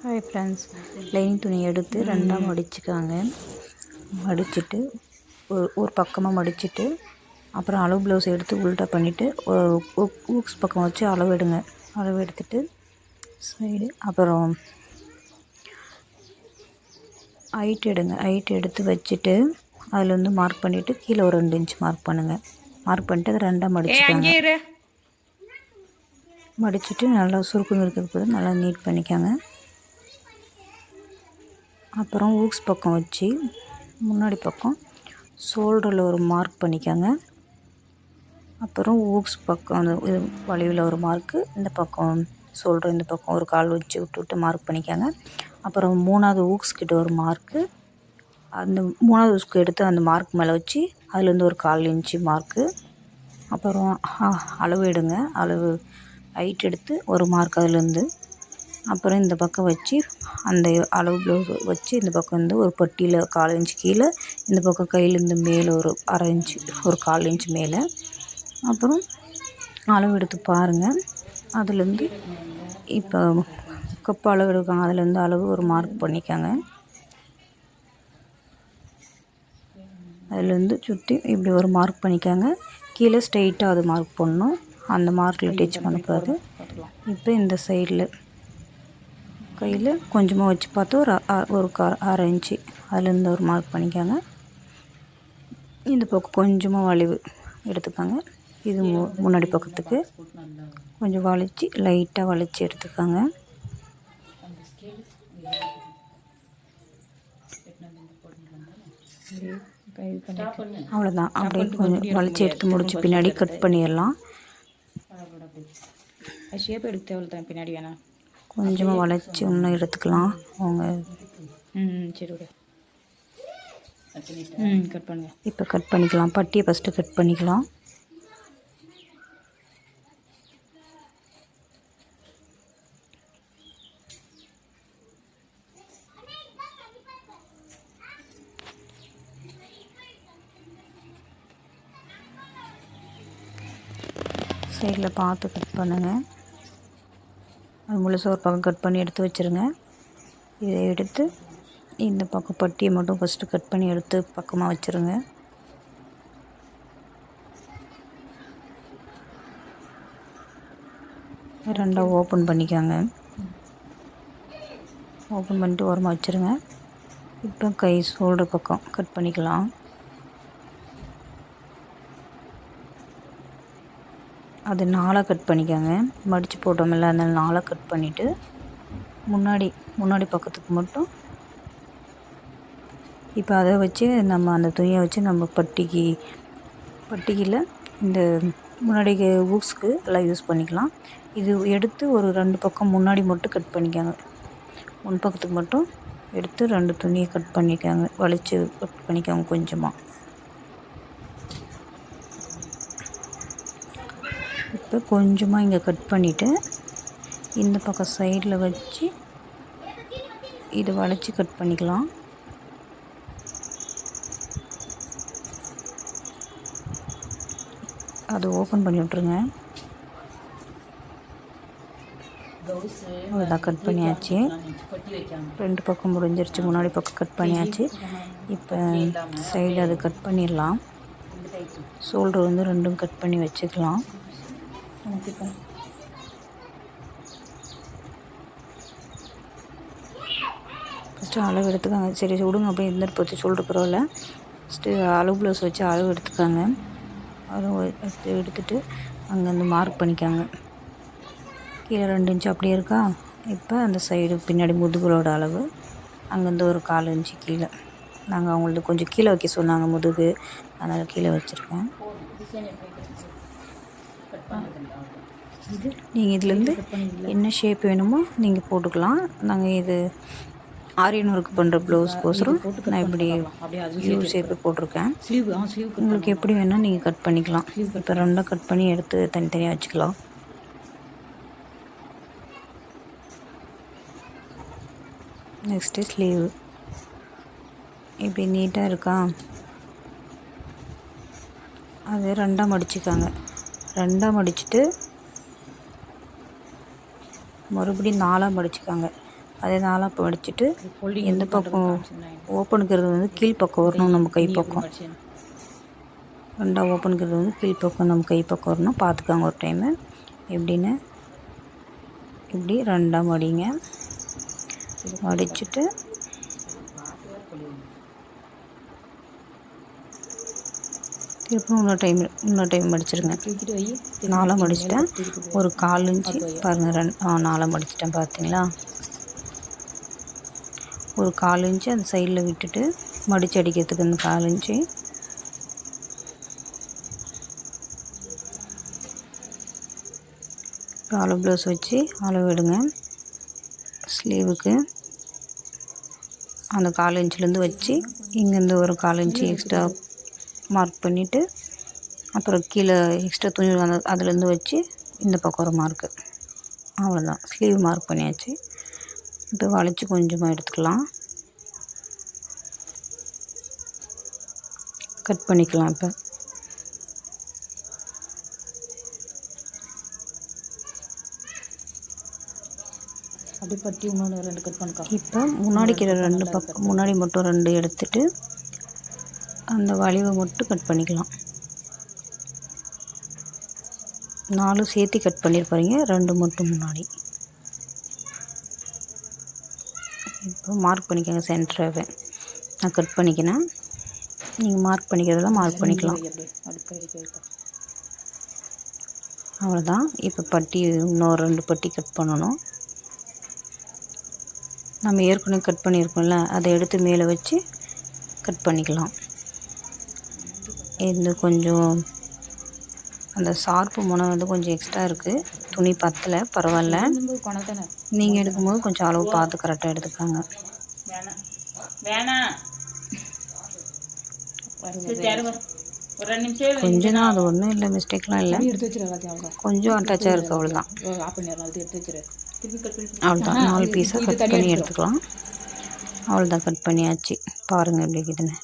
Hi friends, lining துணி எடுத்து ரெண்டாக மடிச்சுக்காங்க. மடிச்சுட்டு ஒரு பக்கமாக மடிச்சுட்டு அப்புறம் அளவு ப்ளவுஸ் எடுத்து உல்ட்டா பண்ணிவிட்டு ஊக்ஸ் பக்கம் வச்சு அளவு எடுங்க. அளவு எடுத்துட்டு சைடு அப்புறம் ஹைட் எடுங்க. ஹைட் எடுத்து வச்சுட்டு அதில் வந்து மார்க் பண்ணிவிட்டு கீழே ஒரு 2 இன்ச் மார்க் பண்ணுங்கள். மார்க் பண்ணிட்டு அதை ரெண்டாக மடிச்சுக்காங்க. மடிச்சுட்டு நல்லா சுருக்கம் இருக்கிறது நல்லா நீட் பண்ணிக்காங்க. அப்புறம் ஊக்ஸ் பக்கம் வச்சு முன்னாடி பக்கம் ஷோல்டரில் ஒரு மார்க் பண்ணிக்காங்க. அப்புறம் ஊக்ஸ் பக்கம் அந்த வளைவில் ஒரு மார்க்கு, இந்த பக்கம் ஷோல்டர் இந்த பக்கம் ஒரு கால் வச்சு விட்டு மார்க் பண்ணிக்காங்க. அப்புறம் 3வது ஊக்ஸ் கிட்ட ஒரு மார்க்கு, அந்த 3வது ஊக்ஸ்க்கு எடுத்து அந்த மார்க் மேலே வச்சு அதுலேருந்து ஒரு 1/4 இன்ச்சு மார்க்கு. அப்புறம் அளவு எடுங்க. அளவு ஹைட் எடுத்து ஒரு மார்க் அதுலேருந்து. அப்புறம் இந்த பக்கம் வச்சு அந்த அளவு ப்ளவுஸ் வச்சு இந்த பக்கம் வந்து ஒரு பட்டியில் 1/4 இன்ச்சு கீழே, இந்த பக்கம் கையிலேருந்து மேலே ஒரு 1/2 இன்ச்சு ஒரு 1/4 இன்ச்சு மேலே. அப்புறம் அளவு எடுத்து பாருங்கள். அதுலேருந்து இப்போ கப்பு அளவு எடுக்காங்க, அதுலேருந்து அளவு ஒரு மார்க் பண்ணிக்காங்க. அதுலேருந்து சுற்றி இப்படி ஒரு மார்க் பண்ணிக்காங்க. கீழே ஸ்ட்ரெயிட்டாக அது மார்க் பண்ணணும். அந்த மார்க்கில் டச் பண்ணக்கூடாது. இப்போ இந்த சைடில் கையில் கொஞ்சமாக வச்சு பார்த்து ஒரு 1/2 இன்ச்சு அதுலேருந்து ஒரு மார்க் பண்ணிக்காங்க. இந்த பக்கம் கொஞ்சமாக வளைவு எடுத்துக்காங்க. இது முன்னாடி பக்கத்துக்கு கொஞ்சம் வளைச்சி லைட்டாக வளைச்சி எடுத்துக்காங்க. அவ்வளோதான். அப்படியே கொஞ்சம் வளைச்சி எடுத்து முடிச்சு பின்னாடி கட் பண்ணிடலாம். ஷேப் எடுக்க தேவையில்ல, பின்னாடி வேணாம் கொஞ்சமாக வளைச்சி இன்னும் எடுத்துக்கலாம். அவங்க சரி விடு. கட் பண்ணுங்க. இப்போ கட் பண்ணிக்கலாம். பட்டியை ஃபஸ்ட்டு கட் பண்ணிக்கலாம். சைடில் பார்த்து கட் பண்ணுங்கள். அது முழுசாக ஒரு பக்கம் கட் பண்ணி எடுத்து வச்சுருங்க. இதை எடுத்து இந்த பக்கம் பட்டியை மட்டும் ஃபஸ்ட்டு கட் பண்ணி எடுத்து பக்கமாக வச்சுருங்க. ரெண்டாக ஓப்பன் பண்ணிக்காங்க. ஓப்பன் பண்ணிட்டு ஓரமாக வச்சுருங்க. இப்போ கை ஷோல்டர் பக்கம் கட் பண்ணிக்கலாம். அது 4 கட் பண்ணிக்கோங்க. மடித்து போட்டோமில்ல, அந்த 4 கட் பண்ணிவிட்டு முன்னாடி பக்கத்துக்கு மட்டும் இப்போ அதை வச்சு நம்ம அந்த துணியை வச்சு நம்ம பட்டியில் இந்த முன்னாடி ஊக்ஸ்க்கு எல்லாம் யூஸ் பண்ணிக்கலாம். இது எடுத்து ஒரு 2 பக்கம் முன்னாடி மட்டும் கட் பண்ணிக்கோங்க. முன் பக்கத்துக்கு மட்டும் எடுத்து 2 துணியை கட் பண்ணிக்கோங்க. வளைச்சி கட் பண்ணிக்கோங்க கொஞ்சமாக. இப்போ கொஞ்சமாக இங்கே கட் பண்ணிவிட்டு இந்த பக்கம் சைடில் வச்சு இது வளைச்சி கட் பண்ணிக்கலாம். அது ஓப்பன் பண்ணி விட்ருங்க. அவ்வளோதான், கட் பண்ணியாச்சு. 2 பக்கம் முடிஞ்சிருச்சு. முன்னாடி பக்கம் கட் பண்ணியாச்சு. இப்போ சைடு அது கட் பண்ணிடலாம். ஷோல்டர் வந்து 2ம் கட் பண்ணி வச்சுக்கலாம். ஃபஸ்ட்டு அளவு எடுத்துக்காங்க. சரி விடுங்க, அப்படியே இருந்துட்டு போச்சு. ஷோல்டர் பரவாயில்ல. ஃபஸ்ட்டு அளவு ப்ளவுஸ் வச்சு அளவு எடுத்துக்காங்க. அளவு எடுத்துகிட்டு அங்கேருந்து மார்க் பண்ணிக்காங்க. கீழே 2 இன்ச்சு அப்படியே இருக்கா. இப்போ அந்த சைடு பின்னாடி முதுகுலோட அளவு அங்கேருந்து ஒரு 1/4 இன்ச்சு கீழே. நாங்கள் அவங்களுக்கு கொஞ்சம் கீழே வைக்க சொன்னாங்க முதுகு, அதனால் கீழே வச்சுருக்கேன். நீங்கள் இதுலேருந்து என்ன ஷேப் வேணுமோ நீங்கள் போட்டுக்கலாம். நாங்கள் இது ஆரியன் ஒர்க் பண்ணுற ப்ளவுஸ்க்கோசரம் நான் இப்படி ஷேப்பு போட்டிருக்கேன். உங்களுக்கு எப்படி வேணால் நீங்கள் கட் பண்ணிக்கலாம். இப்போ 2 கட் பண்ணி எடுத்து தனித்தனியாக வச்சுக்கலாம். நெக்ஸ்ட்டு ஸ்லீவ் இப்படி நீட்டாக இருக்கா. அது 2ஆக மடிச்சுக்காங்க. 2ஆக மடிச்சுட்டு மறுபடியும் 4ஆக மடிச்சுக்காங்க. அதே நாலாக மடிச்சுட்டு ஃபோல்டிங் எந்த எப்படி பக்கம் பண்ணுறதுன்னு காமிச்சிருந்தேன். ஓப்பனுக்கிறது வந்து கீழ்ப்பக்கம் வரணும், நம்ம கை நீ எப்படி பக்கம். மடிச்சேன்னு. ரெண்டாக ஓப்பனுக்கிறது வந்து கீழ்ப்பக்கம் நம்ம கை பக்கம் வரணும். பார்த்துக்காங்க ஒரு டைமு எப்படின்னு. இப்படி ரெண்டாக மடிங்க. மடிச்சுட்டு திருப்பி இன்னொரு டைம் மடிச்சிருங்க. தூக்கிட்டு வை. நாலாக மடிச்சிட்டேன். ஒரு 1/4 இன்ச்சு பாருங்கள், நாலாக மடிச்சிட்டேன் பார்த்தீங்களா. ஒரு 1/4 இன்ச்சு அந்த சைடில் விட்டுட்டு மடித்து அடிக்கிறதுக்கு அந்த 1/4 இன்ச்சு அளவு ப்ளவுஸ் வச்சு அளவு எடுங்க. ஸ்லீவுக்கு அந்த 1/4 இன்ச்சிலேருந்து வச்சு இங்கேருந்து ஒரு 1/4 இன்ச்சு எக்ஸ்ட்ரா மார்க் பண்ணிவிட்டு அப்புறம் கீழே எக்ஸ்ட்ரா துணி அதுலேருந்து வச்சு இந்த பக்கம் ஒரு மார்க்கு. அவ்வளோதான், ஸ்லீவ் மார்க் பண்ணியாச்சு. இப்போ வளைச்சி கொஞ்சமாக எடுத்துக்கலாம், கட் பண்ணிக்கலாம். இப்போ அப்படி பட்டி இன்னொன்று 2 கட் பண்ணிக்கோ. இப்போ முன்னாடிக்கு 2 பக்கம், முன்னாடி மட்டும் 2 எடுத்துட்டு அந்த வளைவை மட்டும் கட் பண்ணிக்கலாம். 4 சேர்த்து கட் பண்ணியிருப்பாங்க, 2 மட்டும் முன்னாடி. இப்போ மார்க் பண்ணிக்கோங்க சென்டராகவே. நான் கட் பண்ணிக்கினேன், நீங்கள் மார்க் பண்ணிக்கிறதெல்லாம் மார்க் பண்ணிக்கலாம். அவ்வளோதான். இப்போ பட்டி இன்னொரு 2 பட்டி கட் பண்ணணும். நம்ம ஏற்கனவே கட் பண்ணியிருக்கோம்ல, அதை எடுத்து மேலே வச்சு கட் பண்ணிக்கலாம். இது கொஞ்சம் அந்த ஷார்ப்பு முனை வந்து கொஞ்சம் எக்ஸ்ட்ரா இருக்குது, துணி பத்தலை, பரவாயில்ல. நீங்கள் எடுக்கும்போது கொஞ்சம் அளவு பார்த்து கரெக்டாக எடுத்துக்காங்க. கொஞ்சம் தான், அது ஒன்றும் இல்லை, மிஸ்டேக்லாம் இல்லை, கொஞ்சம் அட்டாச்சாக இருக்குது, அவ்வளோதான். அவ்வளோதான், 4 பீஸாக கட் பண்ணி எடுத்துக்கலாம். அவ்வளோதான், கட் பண்ணியாச்சு. பாருங்கள் எப்படி இருக்குதுன்னு.